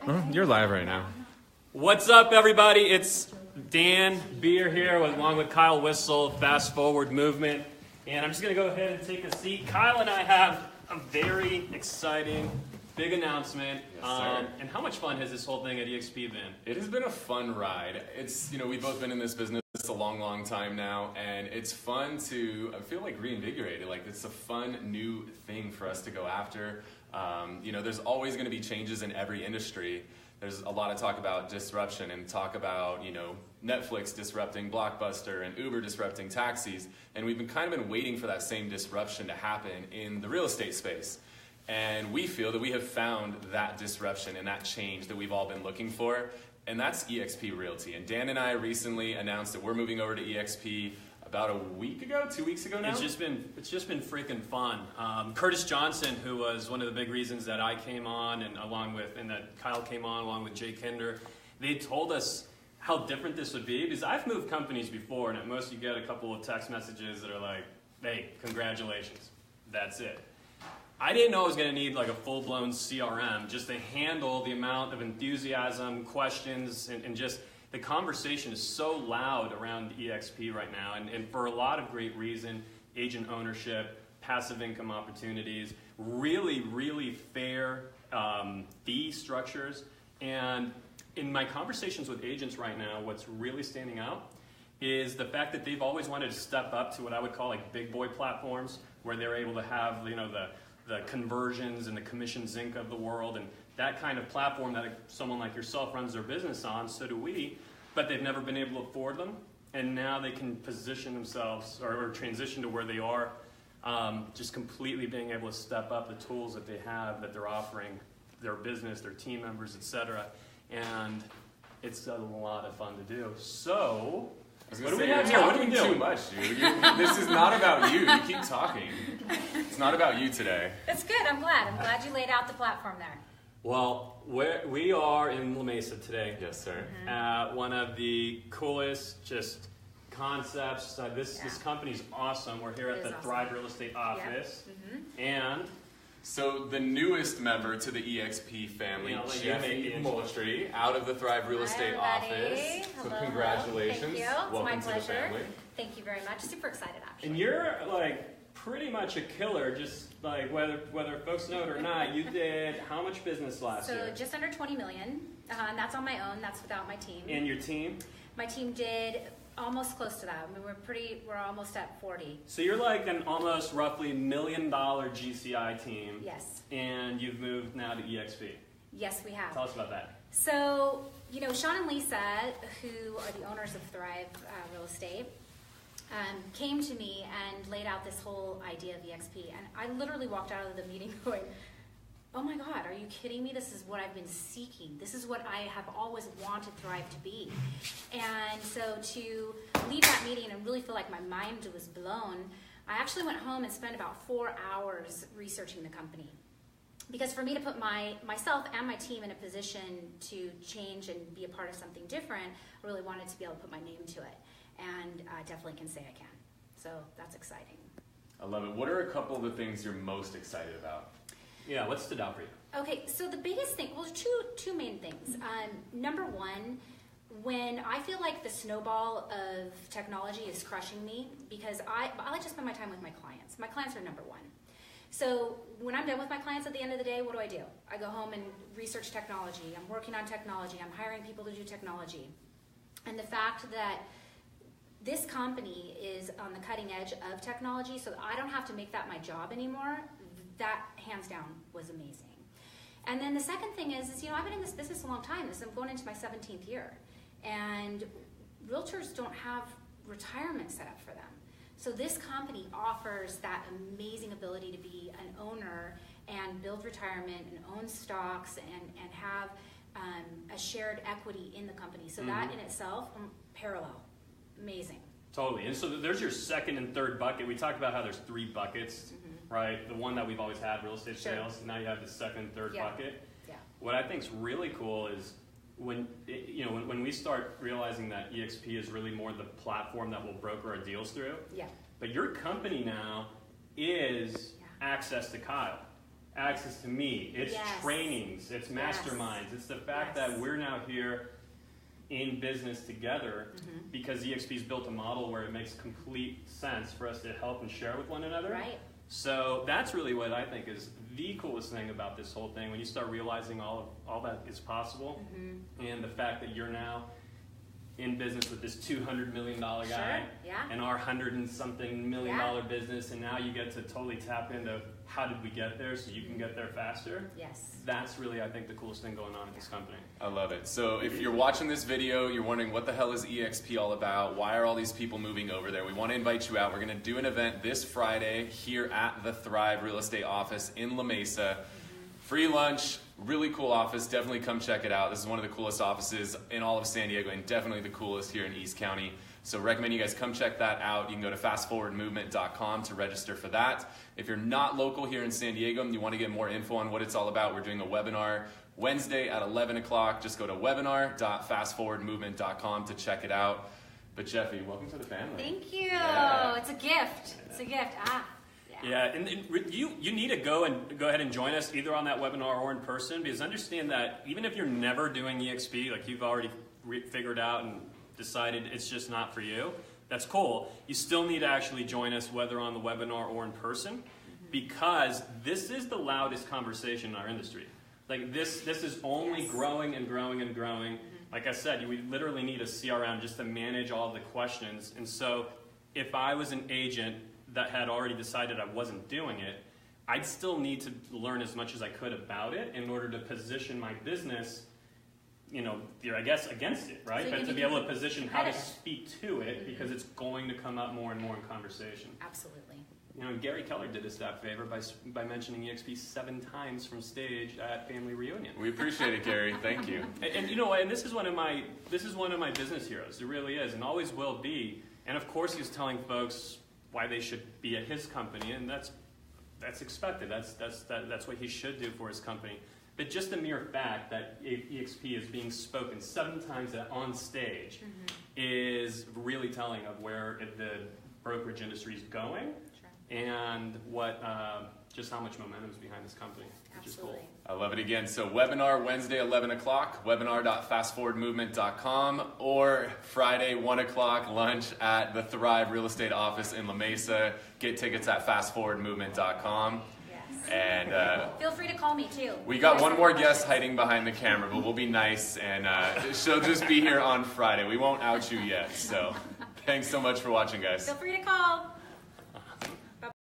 You're live right now. What's up, everybody? It's Dan Beer here, along with Kyle Whissel, Fast Forward Movement. And I'm just going to go ahead and take a seat. Kyle and I have a very exciting, big announcement. Yes, and how much fun has this whole thing at EXP been? It has been a fun ride. It's, we've both been in this business a long time now, and it's fun to, I feel like, reinvigorated. Like, it's a fun new thing for us to go after. There's always going to be changes in every industry. There's a lot of talk about disruption and talk about, Netflix disrupting Blockbuster and Uber disrupting taxis. And we've been waiting for that same disruption to happen in the real estate space. And we feel that we have found that disruption and that change that we've all been looking for. And that's eXp Realty. And Dan and I recently announced that we're moving over to eXp about a week ago, 2 weeks ago now. It's just been freaking fun. Curtis Johnson, who was one of the big reasons that I came on, and that Kyle came on along with Jay Kinder, they told us how different this would be, because I've moved companies before, and at most you get a couple of text messages that are like, "Hey, congratulations." That's it. I didn't know I was going to need like a full-blown CRM just to handle the amount of enthusiasm, questions, and just the conversation is so loud around EXP right now, and for a lot of great reason: agent ownership, passive income opportunities, really fair fee structures. And in my conversations with agents right now, what's really standing out is the fact that they've always wanted to step up to what I would call like big boy platforms, where they're able to have the conversions and the commission zinc of the world, and that kind of platform that someone like yourself runs their business on. So do we, but they've never been able to afford them, and now they can position themselves or transition to where they are, just completely being able to step up the tools that they have, that they're offering their business, their team members, etc. And it's a lot of fun to do. So what do we have here? What do we do? Too much, dude. This is not about you. You keep talking. It's not about you today. That's good. I'm glad you laid out the platform there. Well, we are in La Mesa today. Yes, sir. One of the coolest just concepts. This company's awesome. We're here at the Thrive Real Estate office. Yep. And so the newest member to the EXP family, Jefi Moultrie, out of the Thrive Real Estate office. Hello. So congratulations. Thank you. Welcome it's my to the family. Thank you very much. Super excited, actually. And you're pretty much a killer, just like whether folks know it or not. You did how much business last year? So just under 20 million. And that's on my own. That's without my team. And your team? My team did almost close to that. I mean, we're almost at 40. So you're like an almost roughly $1 million GCI team. Yes. And you've moved now to EXP. Yes, we have. Tell us about that. So, Sean and Lisa, who are the owners of Thrive Real Estate, came to me and laid out this whole idea of EXP. And I literally walked out of the meeting going, "Oh my God, are you kidding me? This is what I've been seeking. This is what I have always wanted Thrive to be." And so to leave that meeting and really feel like my mind was blown, I actually went home and spent about 4 hours researching the company. Because for me to put myself and my team in a position to change and be a part of something different, I really wanted to be able to put my name to it. And I definitely can say I can. So that's exciting. I love it. What are a couple of the things you're most excited about? Yeah, what stood out for you? Okay, so the biggest thing, well, two main things. Number one, when I feel like the snowball of technology is crushing me, because I like to spend my time with my clients. My clients are number one. So when I'm done with my clients at the end of the day, what do? I go home and research technology. I'm working on technology. I'm hiring people to do technology. And the fact that this company is on the cutting edge of technology, so that I don't have to make that my job anymore, that hands down was amazing. And then the second thing is I've been in this business a long time. I'm going into my 17th year. And realtors don't have retirement set up for them. So this company offers that amazing ability to be an owner and build retirement and own stocks and have a shared equity in the company. So that in itself, parallel, amazing. Totally. And so there's your second and third bucket. We talked about how there's 3 buckets, right? The one that we've always had, real estate sales. Now you have the second and third bucket. Yeah. What I think is really cool is when we start realizing that EXP is really more the platform that will broker our deals through. Yeah. But your company now is access to Kyle. access to me, it's trainings, it's masterminds, it's the fact that we're now here in business together because eXp's built a model where it makes complete sense for us to help and share with one another. Right. So that's really what I think is the coolest thing about this whole thing, when you start realizing all that is possible, and the fact that you're now in business with this $200 million guy and our $100 and something million business, and now you get to totally tap into how did we get there so you can get there faster. Yes. That's really, I think, the coolest thing going on at this company. I love it. So if you're watching this video, you're wondering what the hell is EXP all about? Why are all these people moving over there? We want to invite you out. We're going to do an event this Friday here at the Thrive Real Estate office in La Mesa. Free lunch, really cool office. Definitely come check it out. This is one of the coolest offices in all of San Diego and definitely the coolest here in East County. So recommend you guys come check that out. You can go to fastforwardmovement.com to register for that. If you're not local here in San Diego and you want to get more info on what it's all about, we're doing a webinar Wednesday at 11 o'clock. Just go to webinar.fastforwardmovement.com to check it out. But Jefi, welcome to the family. Thank you. Yeah. It's a gift. It's a gift. Yeah, and you need to go ahead and join us either on that webinar or in person, because understand that even if you're never doing EXP, like you've already figured out and decided it's just not for you, that's cool. You still need to actually join us whether on the webinar or in person, because this is the loudest conversation in our industry. Like this is only growing and growing and growing. Like I said, we literally need a CRM just to manage all the questions. And so if I was an agent that had already decided I wasn't doing it, I'd still need to learn as much as I could about it in order to position my business, I guess against it, right? So but to be able to position how to speak to it, because it's going to come up more and more in conversation. Absolutely. Gary Keller did us that favor by mentioning EXP 7 times from stage at family reunion. We appreciate it, Gary. Thank you. And this is one of my business heroes. It really is, and always will be. And of course, he's telling folks why they should be at his company, and that's expected. That's what he should do for his company. But just the mere fact that EXP is being spoken 7 times on stage is really telling of where the brokerage industry is going, and what just how much momentum is behind this company, which is cool. I love it. Again, so webinar Wednesday 11 o'clock, webinar.fastforwardmovement.com, or Friday 1 o'clock lunch at the Thrive Real Estate office in La Mesa. Get tickets at fastforwardmovement.com. And feel free to call me too. We got one more guest hiding behind the camera, but we'll be nice, and she'll just be here on Friday. We won't out you yet. So thanks so much for watching, guys. Feel free to call.